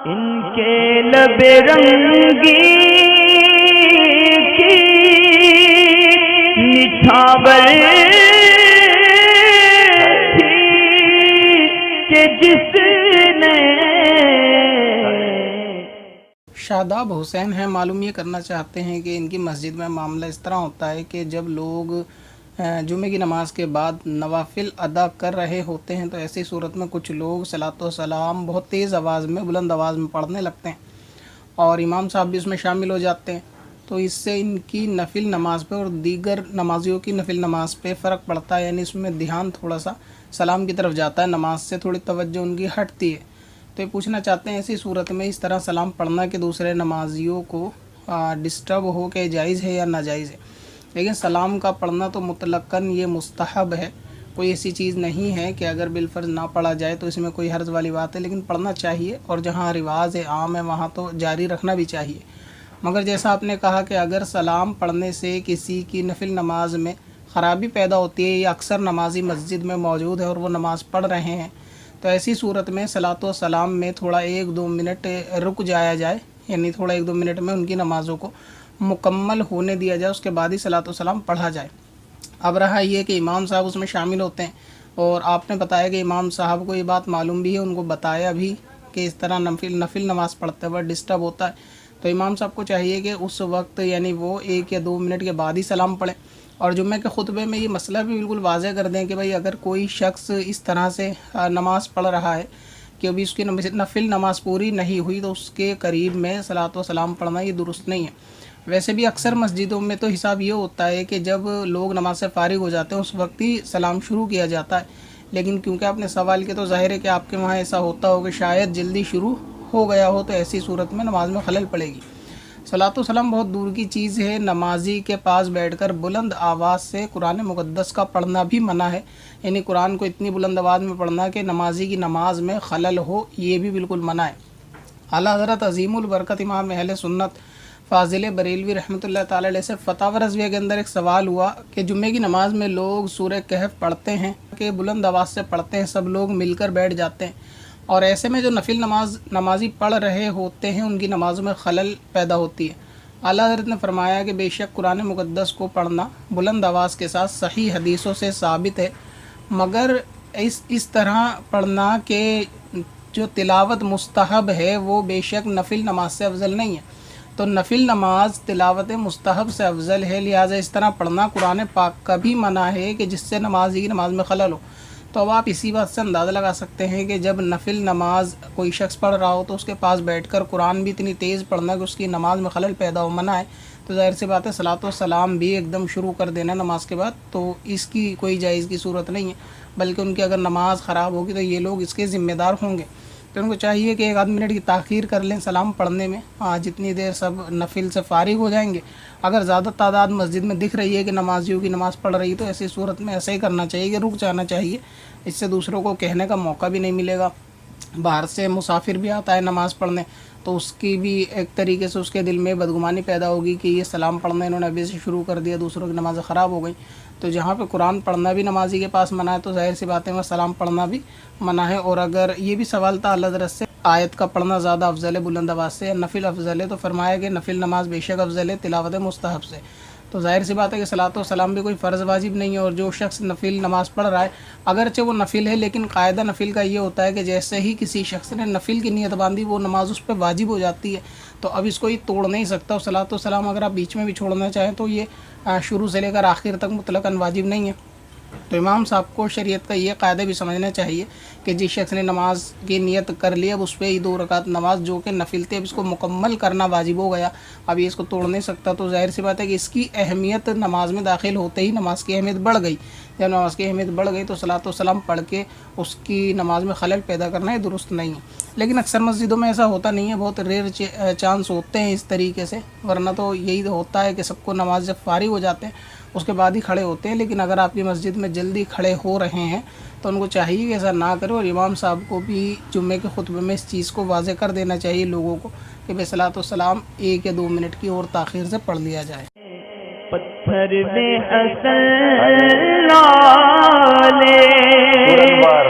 ان کے لب رنگی کی نچھاور تھی کہ جس نے شاداب حسین ہیں، معلوم یہ کرنا چاہتے ہیں کہ ان کی مسجد میں معاملہ اس طرح ہوتا ہے کہ جب لوگ جمعے کی نماز کے بعد نوافل ادا کر رہے ہوتے ہیں تو ایسی صورت میں کچھ لوگ صلاۃ و سلام بہت تیز آواز میں، بلند آواز میں پڑھنے لگتے ہیں اور امام صاحب بھی اس میں شامل ہو جاتے ہیں، تو اس سے ان کی نفل نماز پہ اور دیگر نمازیوں کی نفل نماز پہ فرق پڑتا ہے، یعنی اس میں دھیان تھوڑا سا سلام کی طرف جاتا ہے، نماز سے تھوڑی توجہ ان کی ہٹتی ہے۔ تو یہ پوچھنا چاہتے ہیں ایسی صورت میں اس طرح سلام پڑھنا کہ دوسرے نمازیوں کو ڈسٹرب ہو کہ جائز ہے یا ناجائز ہے؟ لیکن سلام کا پڑھنا تو مطلقاً یہ مستحب ہے، کوئی ایسی چیز نہیں ہے کہ اگر بالفرض نہ پڑھا جائے تو اس میں کوئی حرج والی بات ہے، لیکن پڑھنا چاہیے، اور جہاں رواج عام ہے وہاں تو جاری رکھنا بھی چاہیے۔ مگر جیسا آپ نے کہا کہ اگر سلام پڑھنے سے کسی کی نفل نماز میں خرابی پیدا ہوتی ہے یا اکثر نمازی مسجد میں موجود ہے اور وہ نماز پڑھ رہے ہیں، تو ایسی صورت میں صلاۃ و سلام میں تھوڑا 1-2 منٹ رک جایا جائے، یعنی تھوڑا 1-2 منٹ میں ان کی نمازوں کو مکمل ہونے دیا جائے، اس کے بعد ہی صلاۃ و سلام پڑھا جائے۔ اب رہا یہ کہ امام صاحب اس میں شامل ہوتے ہیں، اور آپ نے بتایا کہ امام صاحب کو یہ بات معلوم بھی ہے، ان کو بتایا بھی کہ اس طرح نفل نماز پڑھتے وقت ڈسٹرب ہوتا ہے، تو امام صاحب کو چاہیے کہ اس وقت یعنی وہ 1 یا 2 منٹ کے بعد ہی سلام پڑھیں، اور جمعہ کے خطبے میں یہ مسئلہ بھی بالکل واضح کر دیں کہ بھائی اگر کوئی شخص اس طرح سے نماز پڑھ رہا ہے کہ ابھی اس کی نفل نماز پوری نہیں ہوئی تو اس کے قریب میں صلاۃ و سلام پڑھنا یہ درست نہیں ہے۔ ویسے بھی اکثر مسجدوں میں تو حساب یہ ہوتا ہے کہ جب لوگ نماز سے فارغ ہو جاتے ہیں اس وقت ہی سلام شروع کیا جاتا ہے، لیکن کیونکہ آپ نے سوال کیا تو ظاہر ہے کہ آپ کے وہاں ایسا ہوتا ہو کہ شاید جلدی شروع ہو گیا ہو، تو ایسی صورت میں نماز میں خلل پڑے گی۔ صلاۃ و سلام بہت دور کی چیز ہے، نمازی کے پاس بیٹھ کر بلند آواز سے قرآن مقدس کا پڑھنا بھی منع ہے، یعنی قرآن کو اتنی بلند آواز میں پڑھنا کہ نمازی کی نماز میں خلل ہو، یہ بھی بالکل منع ہے۔ اعلیٰ حضرت عظیم البرکت امام اہل سنت فاضل بریلوی رحمۃ اللہ تعالی علیہ سے فتاوی رضویہ کے اندر ایک سوال ہوا کہ جمعے کی نماز میں لوگ سورہ کہف پڑھتے ہیں کہ بلند آواز سے پڑھتے ہیں، سب لوگ مل کر بیٹھ جاتے ہیں، اور ایسے میں جو نفل نمازی پڑھ رہے ہوتے ہیں ان کی نمازوں میں خلل پیدا ہوتی ہے۔ اعلیٰ حضرت نے فرمایا کہ بے شک قرآن مقدس کو پڑھنا بلند آواز کے ساتھ صحیح حدیثوں سے ثابت ہے، مگر اس طرح پڑھنا کہ جو تلاوت مستحب ہے وہ بے شک نفل نماز سے افضل نہیں ہے، تو نفل نماز تلاوت مستحب سے افضل ہے، لہٰذا اس طرح پڑھنا قرآن پاک کا بھی منع ہے کہ جس سے نمازی کی نماز میں خلل ہو۔ تو اب آپ اسی بات سے اندازہ لگا سکتے ہیں کہ جب نفل نماز کوئی شخص پڑھ رہا ہو تو اس کے پاس بیٹھ کر قرآن بھی اتنی تیز پڑھنا کہ اس کی نماز میں خلل پیدا ہو منع ہے، تو ظاہر سی بات ہے صلاۃ و سلام بھی ایک دم شروع کر دینا نماز کے بعد تو اس کی کوئی جائز کی صورت نہیں ہے، بلکہ ان کی اگر نماز خراب ہوگی تو یہ لوگ اس کے ذمہ دار ہوں گے، تو ان کو چاہیے کہ 1-8 منٹ کی تاخیر کر لیں سلام پڑھنے میں، جتنی دیر سب نفل سے فارغ ہو جائیں گے۔ اگر زیادہ تعداد مسجد میں دکھ رہی ہے کہ نمازیوں کی نماز پڑھ رہی ہے تو ایسی صورت میں ایسا ہی کرنا چاہیے کہ رک جانا چاہیے، اس سے دوسروں کو کہنے کا موقع بھی نہیں ملے گا۔ باہر سے مسافر بھی آتا ہے نماز پڑھنے تو اس کی بھی ایک طریقے سے اس کے دل میں بدگمانی پیدا ہوگی کہ یہ سلام پڑھنا انہوں نے ابھی سے شروع کر دیا، دوسروں کی نمازیں خراب ہو گئیں، تو جہاں پہ قرآن پڑھنا بھی نمازی کے پاس منع ہے تو ظاہر سی باتیں میں سلام پڑھنا بھی منع ہے۔ اور اگر یہ بھی سوال تھا اللہ حضرت سے آیت کا پڑھنا زیادہ افضل ہے بلند آواز سے یا نفل افضل ہے، تو فرمایا کہ نفل نماز بے شک افضل ہے تلاوت مستحب سے، تو ظاہر سی بات ہے کہ صلاۃ و سلام بھی کوئی فرض واجب نہیں ہے، اور جو شخص نفل نماز پڑھ رہا ہے اگرچہ وہ نفل ہے لیکن قاعدہ نفل کا یہ ہوتا ہے کہ جیسے ہی کسی شخص نے نفل کی نیت باندھی وہ نماز اس پہ واجب ہو جاتی ہے، تو اب اس کو یہ توڑ نہیں سکتا، اور صلاۃ و سلام اگر آپ بیچ میں بھی چھوڑنا چاہیں تو یہ شروع سے لے کر آخر تک مطلقاً واجب نہیں ہے۔ تو امام صاحب کو شریعت کا یہ قاعدہ بھی سمجھنا چاہیے کہ جس شخص نے نماز کی نیت کر لی اب اس پہ ہی 2 رکعت نماز جو کہ نفل تھے اب اس کو مکمل کرنا واجب ہو گیا، اب یہ اس کو توڑ نہیں سکتا، تو ظاہر سی بات ہے کہ اس کی اہمیت نماز میں داخل ہوتے ہی نماز کی اہمیت بڑھ گئی، جب نماز کی اہمیت بڑھ گئی تو صلاۃ و سلام پڑھ کے اس کی نماز میں خلل پیدا کرنا یہ درست نہیں ہے۔ لیکن اکثر مسجدوں میں ایسا ہوتا نہیں ہے، بہت ریئر چانس ہوتے ہیں اس طریقے سے، ورنہ تو یہی ہوتا ہے کہ سب کو نماز جب فارغ ہو جاتے ہیں اس کے بعد ہی کھڑے ہوتے ہیں، لیکن اگر آپ کی مسجد میں جلدی کھڑے ہو رہے ہیں تو ان کو چاہیے کہ ایسا نہ کرے، اور امام صاحب کو بھی جمعے کے خطبے میں اس چیز کو واضح کر دینا چاہیے لوگوں کو کہ بے صلاۃ و سلام 1 یا 2 منٹ کی اور تاخیر سے پڑھ لیا جائے۔ پتھر میں حسن لالے پرنوار